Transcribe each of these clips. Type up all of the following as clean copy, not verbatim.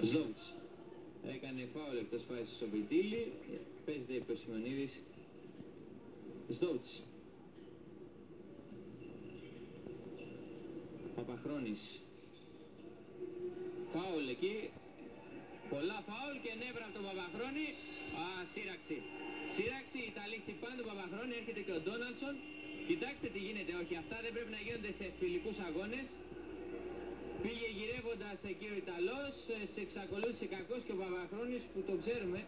Σδόβιτς έκανε φάουλ εκτός φάσης στο Βιτήλι, παίζεται υπό Σιμεωνίδης. Σδόβιτς, Παπαχρόνης, φάουλ εκεί, πολλά φάουλ και νεύρα από τον Παπαχρόνη. Σύραξη, σύραξη, οι Ιταλοί χτυπάνε τον Παπαχρόνη, έρχεται και ο Ντόναλτσον. Κοιτάξτε τι γίνεται, όχι, αυτά δεν πρέπει να γίνονται σε φιλικούς αγώνες. Πήγε γυρεύοντας εκεί ο Ιταλός, σε εξακολούθησε κακός και ο Παπαχρόνης που το ξέρουμε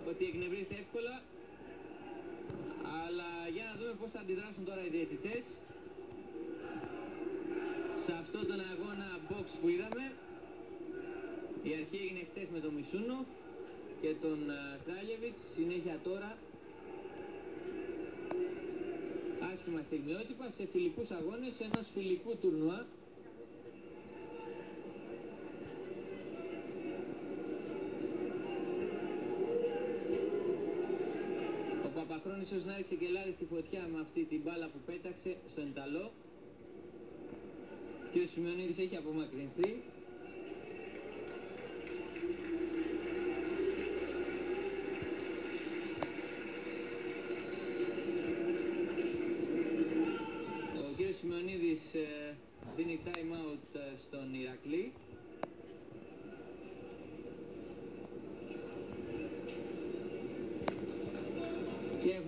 ότι εκνευρίζεται εύκολα. Αλλά για να δούμε πώς θα αντιδράσουν τώρα οι διαιτητές σε αυτόν τον αγώνα box που είδαμε. Η αρχή έγινε χτες με τον Μισούνο και τον Κράλιεβιτς, συνέχεια τώρα άσχημα στιγμιότυπα σε φιλικούς αγώνες ενός φιλικού τουρνουά. Ο Παπαχρόνης ίσως να έριξε και λάδι στη φωτιά με αυτή την μπάλα που πέταξε στον Ιταλό. Και ο Σιμεωνίδης έχει απομακρυνθεί. Ο κύριος Σιμεωνίδης δίνει time out στον Ηρακλή.